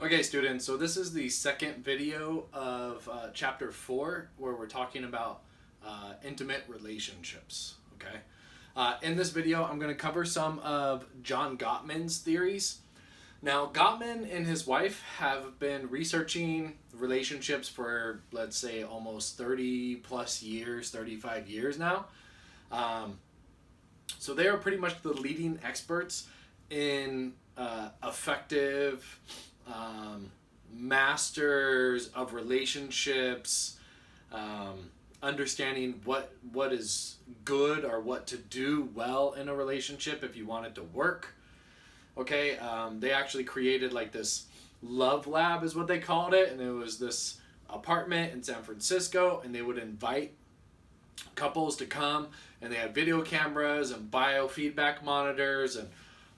Okay, students, so this is the second video of chapter 4 where we're talking about intimate relationships. Okay, in this video, I'm going to cover some of John Gottman's theories. Now, Gottman and his wife have been researching relationships for, let's say, almost 30 plus years, 35 years now. So they are pretty much the leading experts in effective masters of relationships, understanding what is good or what to do well in a relationship if you want it to work. Okay, they actually created like this love lab is what they called it, and it was this apartment in San Francisco, and they would invite couples to come, and they had video cameras and biofeedback monitors and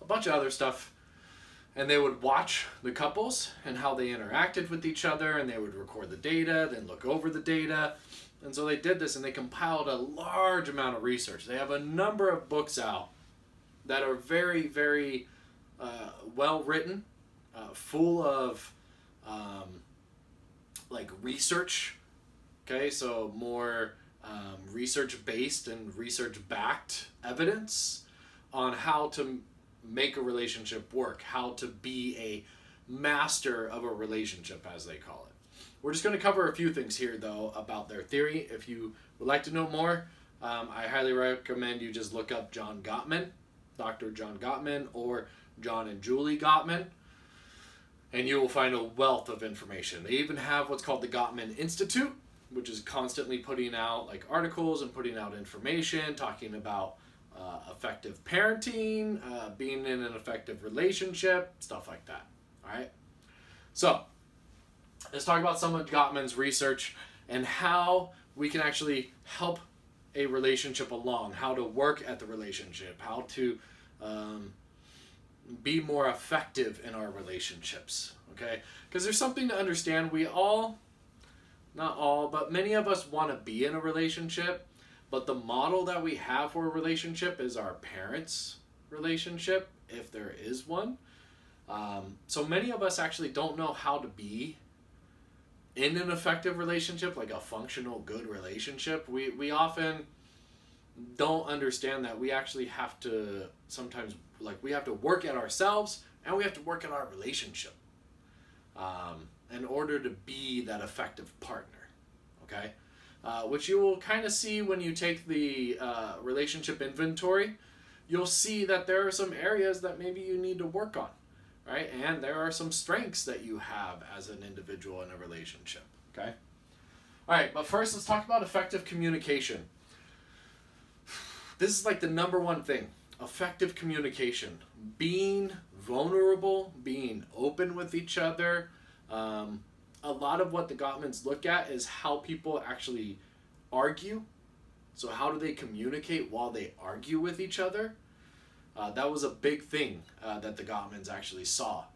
a bunch of other stuff, and they would watch the couples and how they interacted with each other, and they would record the data, then look over the data. And so they did this, and they compiled a large amount of research. They have a number of books out that are very, very well written, full of like research. Okay, so more research based and research backed evidence on how to make a relationship work, how to be a master of a relationship, as they call it. We're just going to cover a few things here, though, about their theory. If you would like to know more, I highly recommend you just look up John Gottman, Dr. John Gottman, or John and Julie Gottman, and you will find a wealth of information. They even have what's called the Gottman Institute, which is constantly putting out like articles and putting out information, talking about effective parenting, being in an effective relationship, stuff like that. All right. So let's talk about some of Gottman's research and how we can actually help a relationship along, how to work at the relationship, how to be more effective in our relationships. Okay, because there's something to understand. We all, not all, but many of us want to be in a relationship. But the model that we have for a relationship is our parents' relationship, if there is one. So many of us actually don't know how to be in an effective relationship, like a functional, good relationship. We often don't understand that we actually have to sometimes, like, we have to work at ourselves and we have to work at our relationship in order to be that effective partner. Okay? Which you will kind of see when you take the relationship inventory. You'll see that there are some areas that maybe you need to work on, right? And there are some strengths that you have as an individual in a relationship, okay? All right, but first let's talk about effective communication. This is like the number one thing, effective communication. Being vulnerable, being open with each other. A lot of what the Gottmans look at is how people actually argue. So how do they communicate while they argue with each other? That was a big thing that the Gottmans actually saw.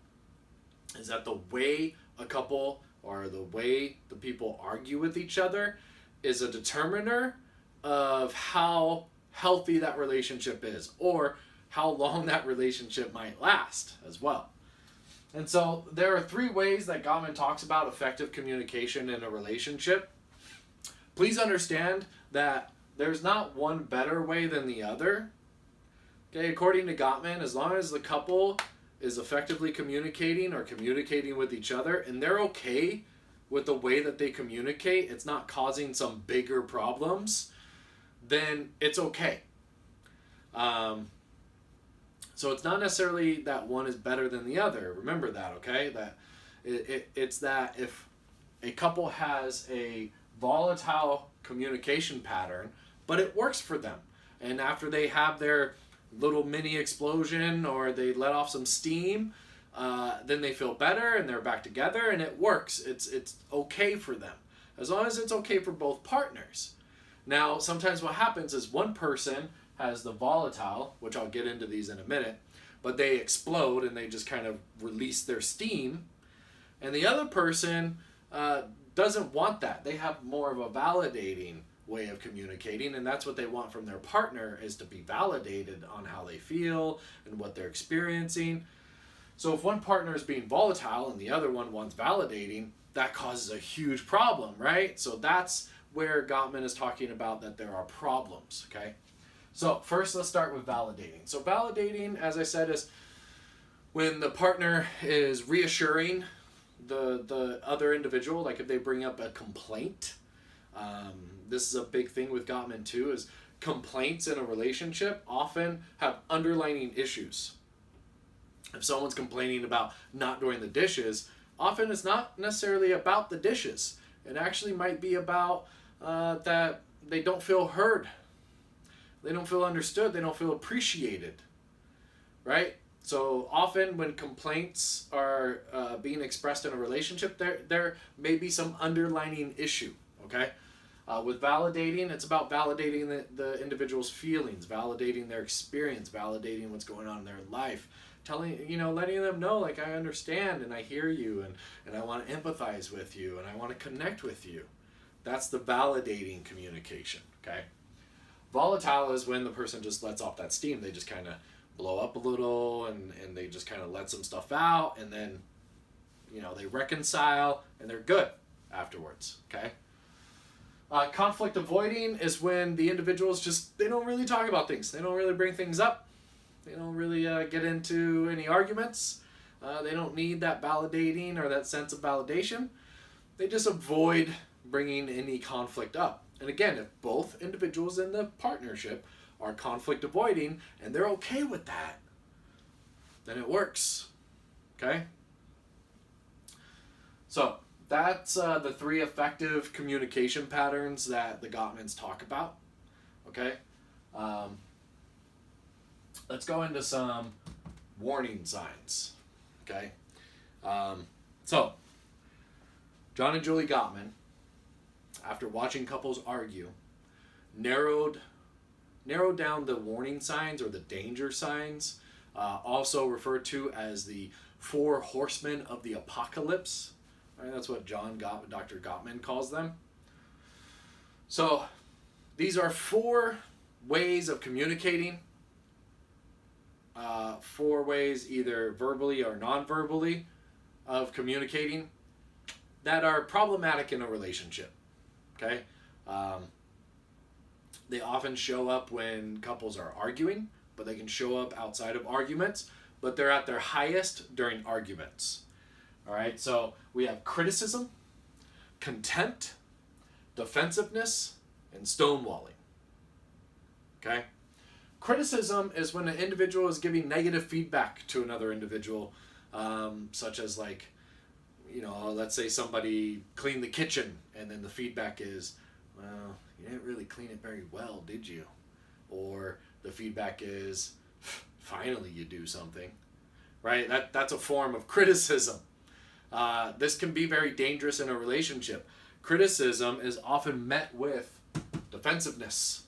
Is that the way a couple or the way the people argue with each other is a determiner of how healthy that relationship is, or how long that relationship might last as well. And so there are 3 ways that Gottman talks about effective communication in a relationship. Please understand that there's not one better way than the other. Okay, according to Gottman, as long as the couple is effectively communicating or communicating with each other, and they're okay with the way that they communicate, it's not causing some bigger problems, then it's okay. So it's not necessarily that one is better than the other. Remember that, okay? That it's that if a couple has a volatile communication pattern, but it works for them, and after they have their little mini explosion or they let off some steam, then they feel better and they're back together and it works. It's okay for them, as long as it's okay for both partners. Now, sometimes what happens is one person has the volatile, which I'll get into these in a minute, but they explode and they just kind of release their steam. And the other person doesn't want that. They have more of a validating way of communicating, and that's what they want from their partner, is to be validated on how they feel and what they're experiencing. So if one partner is being volatile and the other one wants validating, that causes a huge problem, right? So that's where Gottman is talking about that there are problems, okay? So first, let's start with validating. So validating, as I said, is when the partner is reassuring the other individual, like if they bring up a complaint. This is a big thing with Gottman too, is complaints in a relationship often have underlining issues. If someone's complaining about not doing the dishes, often it's not necessarily about the dishes. It actually might be about that they don't feel heard. They don't feel understood. They don't feel appreciated, right? So often when complaints are being expressed in a relationship, there may be some underlining issue, okay? With validating, it's about validating the individual's feelings, validating their experience, validating what's going on in their life, letting them know, like, I understand and I hear you and I want to empathize with you and I want to connect with you. That's the validating communication, okay? Volatile is when the person just lets off that steam. They just kind of blow up a little and they just kind of let some stuff out and then, they reconcile and they're good afterwards, okay? Conflict avoiding is when the individuals they don't really talk about things. They don't really bring things up. They don't really get into any arguments. They don't need that validating or that sense of validation. They just avoid bringing any conflict up. And again, if both individuals in the partnership are conflict avoiding and they're okay with that, then it works. Okay? So that's the 3 effective communication patterns that the Gottmans talk about. Okay? Let's go into some warning signs. Okay? So, John and Julie Gottman, after watching couples argue, narrowed down the warning signs or the danger signs, also referred to as the 4 horsemen of the apocalypse. Right, that's what Dr. Gottman calls them. So these are 4 ways of communicating, 4 ways either verbally or non-verbally of communicating that are problematic in a relationship. Okay? They often show up when couples are arguing, but they can show up outside of arguments, but they're at their highest during arguments. All right, so we have criticism, contempt, defensiveness, and stonewalling. Okay? Criticism is when an individual is giving negative feedback to another individual, such as let's say somebody cleaned the kitchen and then the feedback is, well, you didn't really clean it very well, did you? Or the feedback is, finally you do something, right? That's a form of criticism. This can be very dangerous in a relationship. Criticism is often met with defensiveness.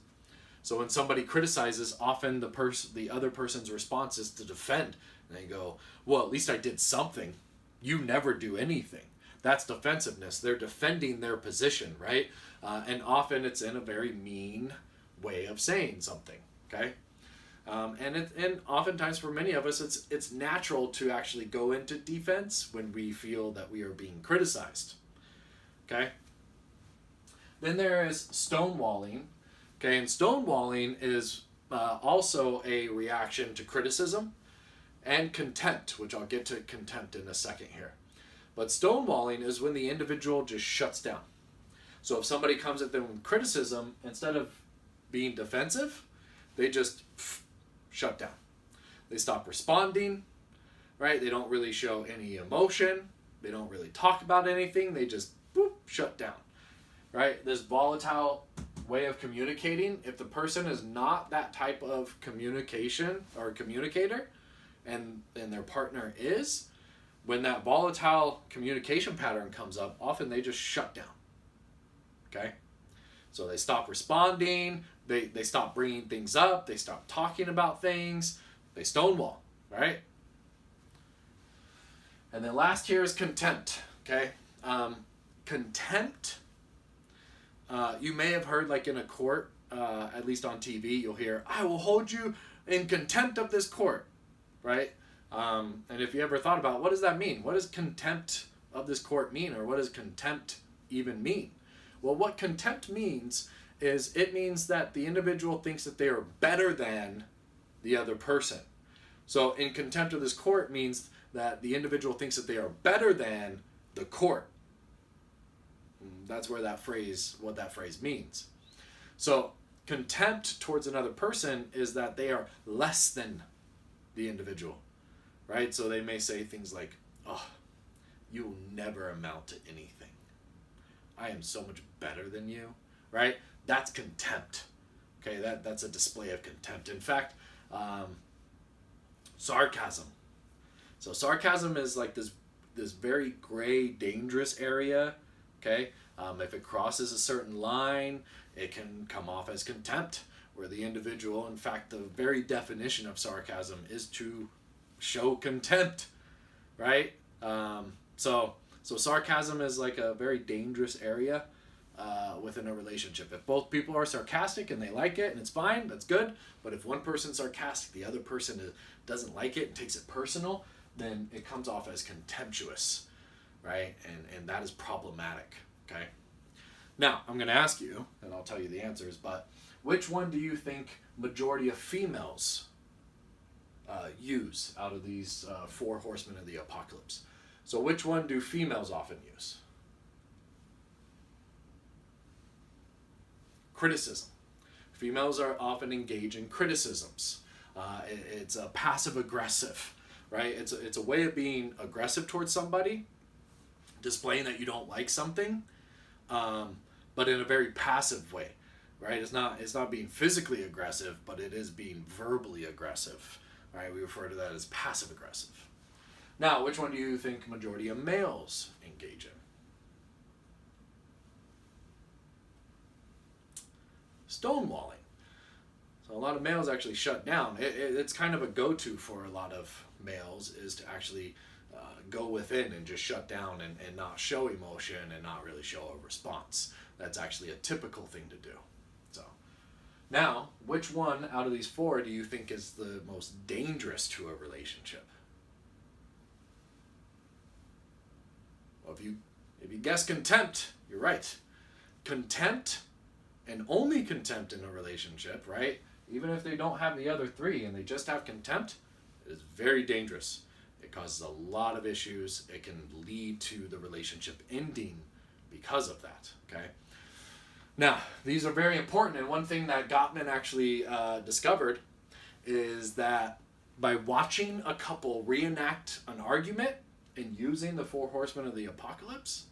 So when somebody criticizes, often the other person's response is to defend. And they go, well, at least I did something. You never do anything. That's defensiveness. They're defending their position, right? And often it's in a very mean way of saying something, okay? And oftentimes for many of us, it's natural to actually go into defense when we feel that we are being criticized, okay? Then there is stonewalling, okay? And stonewalling is also a reaction to criticism and contempt, which I'll get to contempt in a second here. But stonewalling is when the individual just shuts down. So if somebody comes at them with criticism, instead of being defensive, they just shut down. They stop responding, right? They don't really show any emotion. They don't really talk about anything. They just shut down, right? This volatile way of communicating, if the person is not that type of communication or communicator, and their partner is, when that volatile communication pattern comes up, often they just shut down, okay? So they stop responding, they stop bringing things up, they stop talking about things, they stonewall, right? And then last here is contempt, okay? Contempt, you may have heard like in a court, at least on TV, you'll hear, I will hold you in contempt of this court, right? And if you ever thought about what does that mean? What does contempt of this court mean? Or what does contempt even mean? Well, what contempt means is it means that the individual thinks that they are better than the other person. So in contempt of this court means that the individual thinks that they are better than the court. That's where what that phrase means. So contempt towards another person is that they are less than the individual, right? So they may say things like, oh, you will never amount to anything. I am so much better than you, right? That's contempt. Okay, that's a display of contempt. In fact, sarcasm. So sarcasm is like this very gray, dangerous area. Okay, if it crosses a certain line, it can come off as contempt, where the individual, in fact, the very definition of sarcasm is to show contempt, right? So sarcasm is like a very dangerous area within a relationship. If both people are sarcastic and they like it and it's fine, that's good. But if one person's sarcastic, the other person doesn't like it and takes it personal, then it comes off as contemptuous, right? And that is problematic, okay? Now, I'm going to ask you, and I'll tell you the answers, but which one do you think majority of females use out of these 4 horsemen of the apocalypse? So which one do females often use? Criticism. Females are often engaged in criticisms. It's a passive aggressive, right? It's a way of being aggressive towards somebody, displaying that you don't like something, but in a very passive way, right? It's not being physically aggressive, but it is being verbally aggressive, right? We refer to that as passive aggressive. Now, which one do you think majority of males engage in? Stonewalling. So a lot of males actually shut down. It's kind of a go-to for a lot of males is to actually go within and just shut down and not show emotion and not really show a response. That's actually a typical thing to do. So now, which one out of these 4 do you think is the most dangerous to a relationship? Well, if you guess contempt, you're right. Contempt, and only contempt in a relationship, right? Even if they don't have the other 3 and they just have contempt, it is very dangerous. It causes a lot of issues. It can lead to the relationship ending because of that, okay? Now, these are very important, and one thing that Gottman actually discovered is that by watching a couple reenact an argument and using the 4 horsemen of the apocalypse,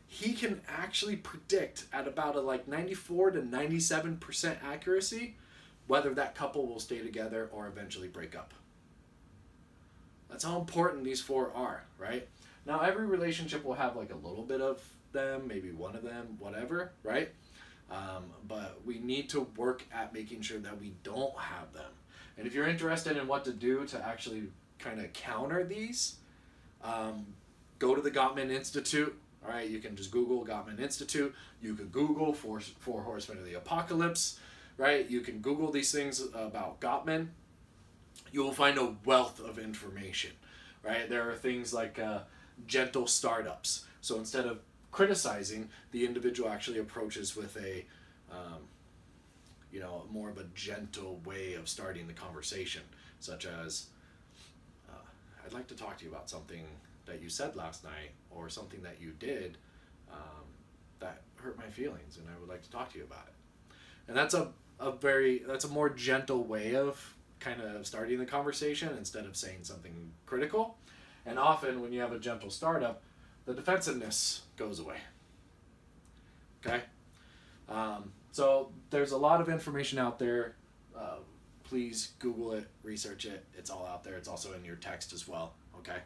he can actually predict at about a 94 to 97% accuracy whether that couple will stay together or eventually break up. That's how important these 4 are, right? Now, every relationship will have a little bit of them, maybe one of them, whatever, right? But we need to work at making sure that we don't have them. And if you're interested in what to do to actually kind of counter these, go to the Gottman Institute. All right, you can just Google Gottman Institute. You could Google Four Horsemen of the Apocalypse, right? You can Google these things about Gottman. You will find a wealth of information, right? There are things like gentle startups. So instead of criticizing, the individual actually approaches with a more of a gentle way of starting the conversation, such as, I'd like to talk to you about something that you said last night or something that you did that hurt my feelings, and I would like to talk to you about it. And that's a more gentle way of kind of starting the conversation instead of saying something critical. And often when you have a gentle startup, the defensiveness goes away. Okay? So there's a lot of information out there. Please Google it, research it. It's all out there. It's also in your text as well. Okay?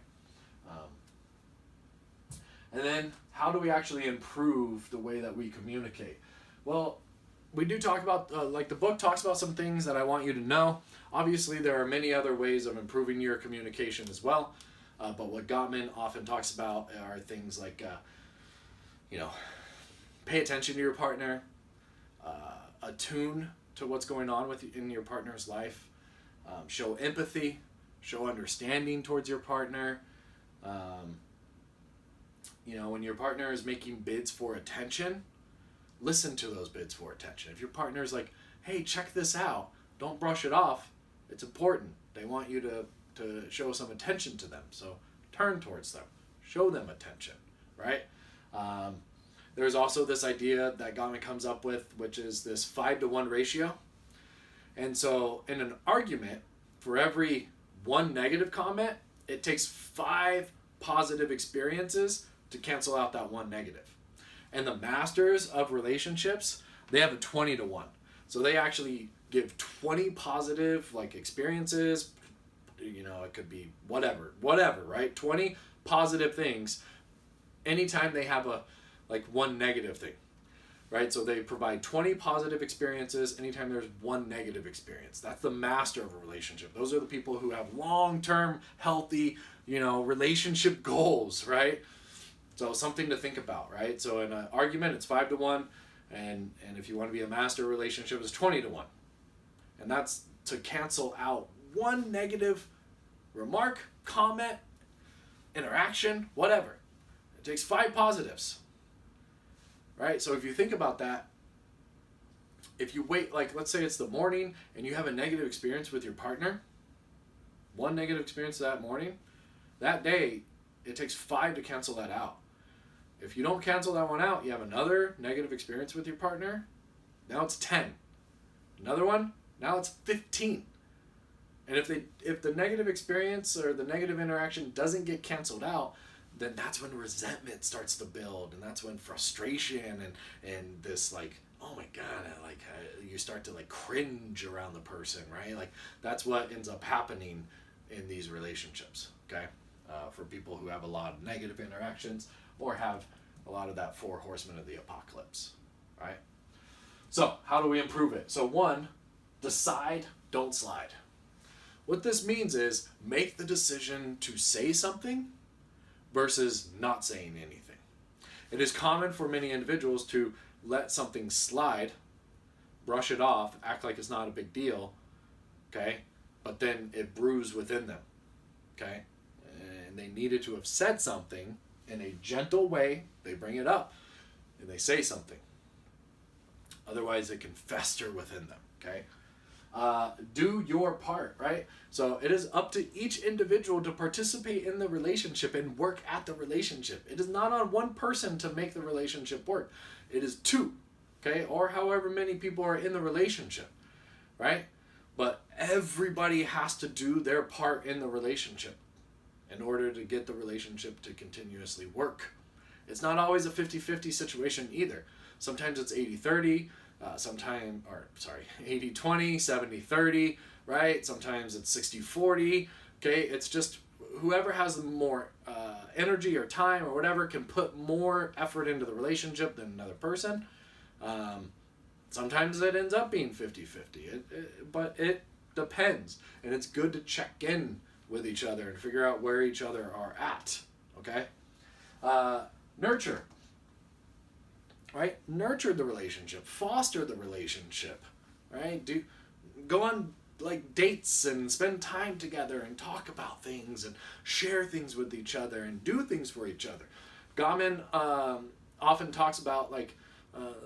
And then how do we actually improve the way that we communicate? Well, we do talk about, the book talks about some things that I want you to know. Obviously, there are many other ways of improving your communication as well. But what Gottman often talks about are things like, pay attention to your partner, attune to what's going on in your partner's life, show empathy, Show understanding towards your partner. When your partner is making bids for attention, listen to those bids for attention. If your partner is like, hey, check this out, don't brush it off, it's important. They want you to show some attention to them. So turn towards them. Show them attention, right? There's also this idea that Gottman comes up with, which is this 5-to-1 ratio. And so in an argument, for every one negative comment, it takes 5 positive experiences to cancel out that one negative. And the masters of relationships, they have a 20-to-1. So they actually give 20 positive experiences. It could be whatever, right? 20 positive things anytime they have one negative thing, right? So they provide 20 positive experiences anytime there's one negative experience. That's the master of a relationship. Those are the people who have long-term, healthy, relationship goals, right? So something to think about, right? So in an argument, it's 5-to-1, and if you want to be a master relationship, it's 20-to-1. And that's to cancel out one negative remark, comment, interaction, whatever. It takes 5 positives, right? So if you think about that, if you wait, let's say it's the morning and you have a negative experience with your partner, one negative experience that morning, that day, it takes 5 to cancel that out. If you don't cancel that one out, you have another negative experience with your partner, now it's 10. Another one, now it's 15. And if the negative experience or the negative interaction doesn't get canceled out, then that's when resentment starts to build, and that's when frustration and this oh my god, you start to cringe around the person, right? That's what ends up happening in these relationships, okay? For people who have a lot of negative interactions or have a lot of that 4 horsemen of the apocalypse, right? So how do we improve it? So 1, decide, don't slide. What this means is make the decision to say something versus not saying anything. It is common for many individuals to let something slide, brush it off, act like it's not a big deal, okay? But then it brews within them, okay? And they needed to have said something in a gentle way. They bring it up and they say something. Otherwise, it can fester within them, okay? Do your part, right? So it is up to each individual to participate in the relationship and work at the relationship. It is not on one person to make the relationship work. It is 2, okay? Or however many people are in the relationship, right? But everybody has to do their part in the relationship in order to get the relationship to continuously work. It's not always a 50-50 situation either. Sometimes it's 80-30, 80-20, 70-30, right? Sometimes it's 60-40, okay? It's just whoever has more energy or time or whatever can put more effort into the relationship than another person. Sometimes it ends up being 50-50, but it depends. And it's good to check in with each other and figure out where each other are at, okay? Nurture. Right? Nurture the relationship. Foster the relationship. Right? Go on dates and spend time together and talk about things and share things with each other and do things for each other. Gottman often talks about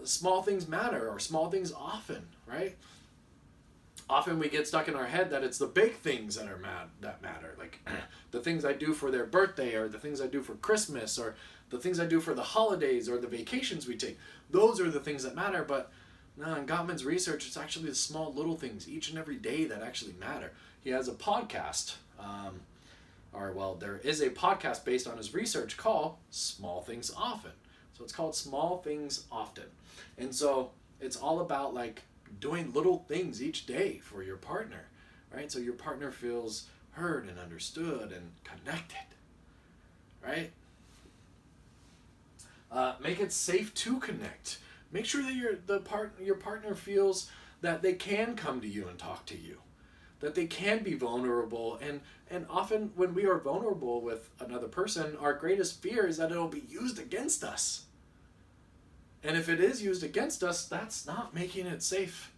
small things matter or small things often, right? Often we get stuck in our head that it's the big things that matter, the things I do for their birthday or the things I do for Christmas or the things I do for the holidays or the vacations we take. Those are the things that matter, but no, in Gottman's research, it's actually the small little things each and every day that actually matter. He has a podcast, there is a podcast based on his research called Small Things Often. So it's called Small Things Often. And so it's all about doing little things each day for your partner, right? So your partner feels heard and understood and connected, right? Make it safe to connect. Make sure that your partner feels that they can come to you and talk to you, that they can be vulnerable. And often when we are vulnerable with another person, our greatest fear is that it'll be used against us. And if it is used against us, that's not making it safe.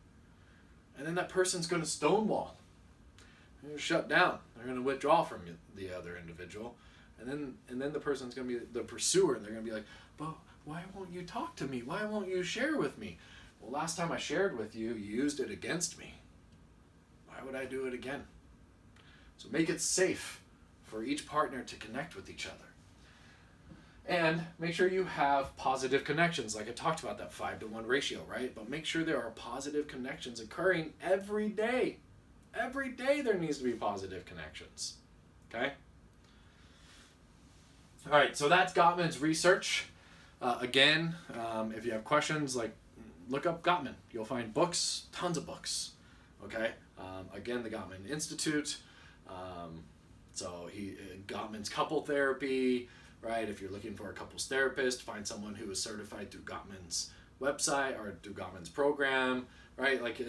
And then that person's going to stonewall and shut down. They're going to withdraw from the other individual. And then the person's going to be the pursuer, and they're going to be like, but why won't you talk to me? Why won't you share with me? Well, last time I shared with you, you used it against me. Why would I do it again? So make it safe for each partner to connect with each other. And make sure you have positive connections, like I talked about, that 5-to-1 ratio, right? But make sure there are positive connections occurring every day. Every day there needs to be positive connections. Okay? All right, so that's Gottman's research. Again, if you have questions, like look up Gottman. You'll find books, tons of books. Okay? Again, the Gottman Institute. Gottman's couple therapy. Right, if you're looking for a couples therapist, find someone who is certified through Gottman's website or through Gottman's program. Right, like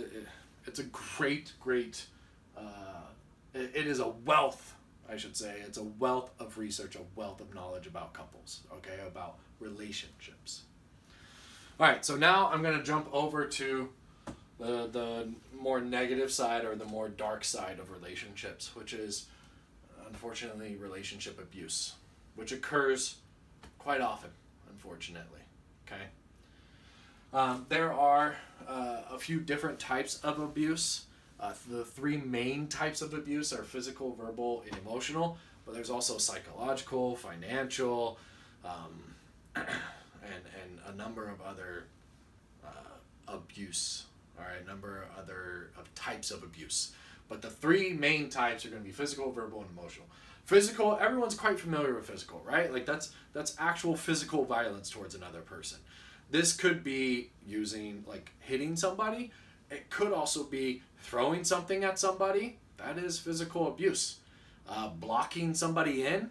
it's a great. It is a wealth, I should say. It's a wealth of research, a wealth of knowledge about couples. Okay, about relationships. All right, so now I'm going to jump over to the more negative side, or the more dark side of relationships, which is unfortunately relationship abuse, which occurs quite often, unfortunately. Okay. There are a few different types of abuse. The three main types of abuse are physical, verbal, and emotional, but there's also psychological, financial, and a number of other abuse. All right, a number of other types of abuse. But the three main types are going to be physical, verbal, and emotional. Physical, everyone's quite familiar with physical, right? Like that's actual physical violence towards another person. This could be using, like, hitting somebody. It could also be throwing something at somebody. That is physical abuse. Blocking somebody in,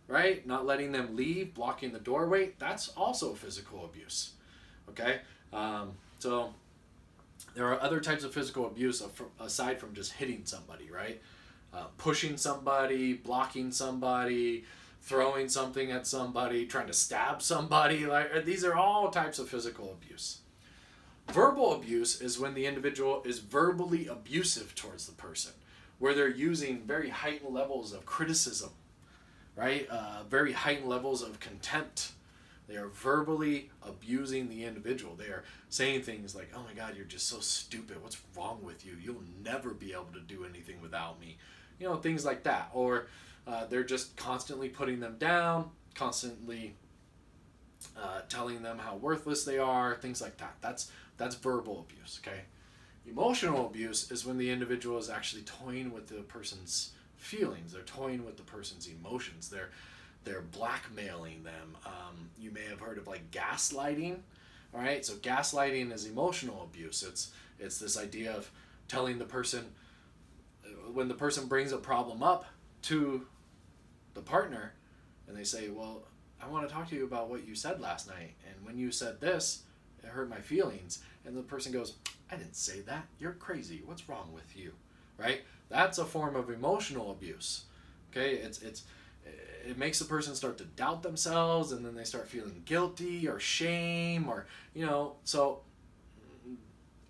right? Not letting them leave, blocking the doorway. That's also physical abuse. Okay? So there are other types of physical abuse aside from just hitting somebody, right? Pushing somebody, blocking somebody, throwing something at somebody, trying to stab somebody. Like, these are all types of physical abuse. Verbal abuse is when the individual is verbally abusive towards the person, where they're using very heightened levels of criticism, right? Very heightened levels of contempt. They are verbally abusing the individual. They are saying things like, oh my God, you're just so stupid. What's wrong with you? You'll never be able to do anything without me. You know, things like that. Or they're just constantly putting them down, constantly telling them how worthless they are, things like that. That's verbal abuse, okay? Emotional abuse is when the individual is actually toying with the person's feelings. They're toying with the person's emotions. They're blackmailing them. You may have heard of, like, gaslighting. All right, so gaslighting is emotional abuse. It's this idea of telling the person, when the person brings a problem up to the partner, and they say, well, I want to talk to you about what you said last night, and when you said this, it hurt my feelings. And the person goes, I didn't say that. You're crazy. What's wrong with you? Right? That's a form of emotional abuse. Okay? It makes the person start to doubt themselves, and then they start feeling guilty or shame, or, you know. So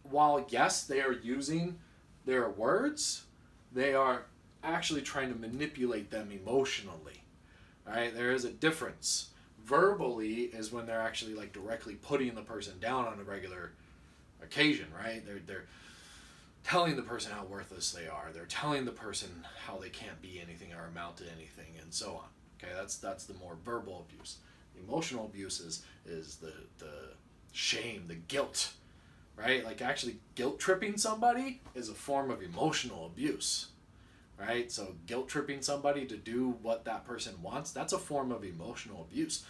while, yes, they are using their words, they are actually trying to manipulate them emotionally. All right? There is a difference. Verbally is when they're actually, like, directly putting the person down on a regular occasion, right? They're telling the person how worthless they are. They're telling the person how they can't be anything or amount to anything, and so on. Okay, that's the more verbal abuse. Emotional abuse is the shame, the guilt, right? Like, actually guilt tripping somebody is a form of emotional abuse, right? So guilt tripping somebody to do what that person wants, that's a form of emotional abuse.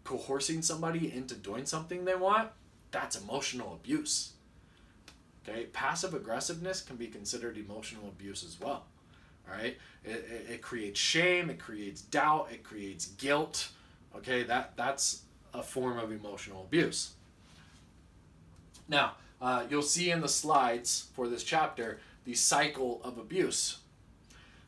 Coercing somebody into doing something they want, that's emotional abuse. Okay, passive aggressiveness can be considered emotional abuse as well. All right, it creates shame, it creates doubt, it creates guilt. Okay, that's a form of emotional abuse. Now, you'll see in the slides for this chapter the cycle of abuse.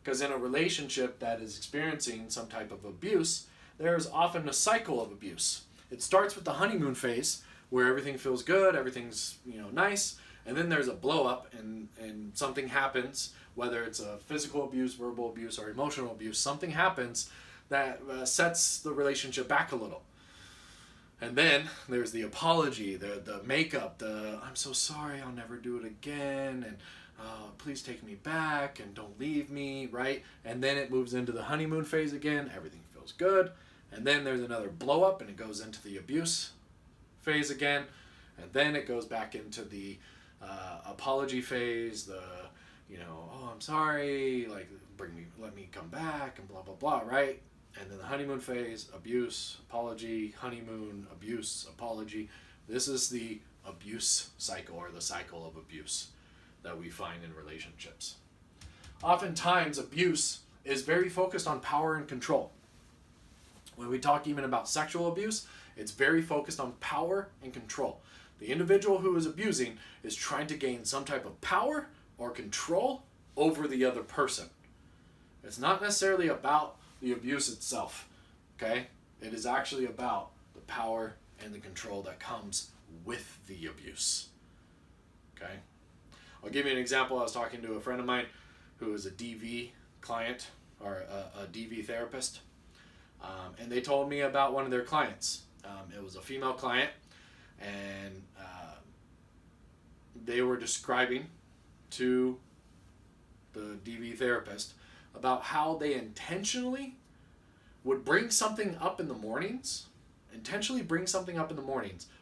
Because in a relationship that is experiencing some type of abuse, there's often a cycle of abuse. It starts with the honeymoon phase, where everything feels good, everything's, nice, And then there's a blow up, and something happens, whether it's a physical abuse, verbal abuse, or emotional abuse. Something happens that sets the relationship back a little. And then there's the apology, the makeup, the I'm so sorry, I'll never do it again, and please take me back, and don't leave me, right? And then it moves into the honeymoon phase again. Everything feels good. And then there's another blow up, and it goes into the abuse phase again. And then it goes back into the apology phase, oh, I'm sorry, like, let me come back, and blah, blah, blah, right? And then the honeymoon phase, abuse, apology, honeymoon, abuse, apology. This is the abuse cycle, or the cycle of abuse that we find in relationships. Oftentimes, abuse is very focused on power and control. When we talk even about sexual abuse, it's very focused on power and control. The individual who is abusing is trying to gain some type of power or control over the other person. It's not necessarily about the abuse itself, okay? It is actually about the power and the control that comes with the abuse, okay? I'll give you an example. I was talking to a friend of mine who is a DV client, or a DV therapist, and they told me about one of their clients. It was a female client, and they were describing to the DV therapist about how they intentionally would bring something up in the mornings,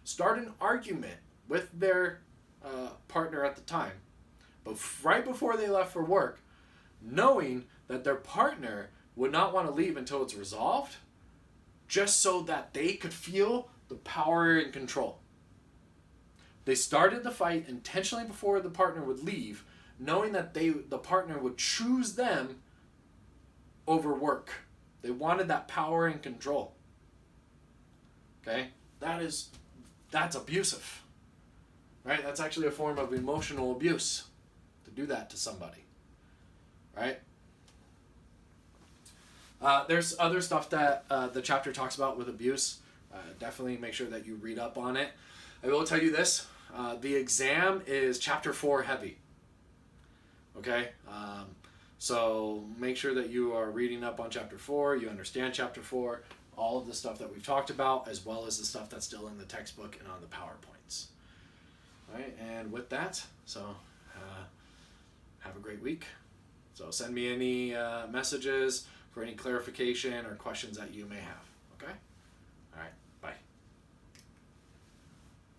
start an argument with their partner at the time, but right before they left for work, knowing that their partner would not want to leave until it's resolved, just so that they could feel the power and control. They started the fight intentionally before the partner would leave, knowing that the partner would choose them over work. They wanted that power and control. Okay? That's abusive. Right? That's actually a form of emotional abuse, to do that to somebody. Right? There's other stuff that the chapter talks about with abuse. Definitely make sure that you read up on it. I will tell you this. The exam is chapter 4 heavy. Okay? So make sure that you are reading up on chapter 4, you understand chapter 4, all of the stuff that we've talked about, as well as the stuff that's still in the textbook and on the PowerPoints. All right, and with that, so have a great week. So send me any messages for any clarification or questions that you may have. Okay? All right.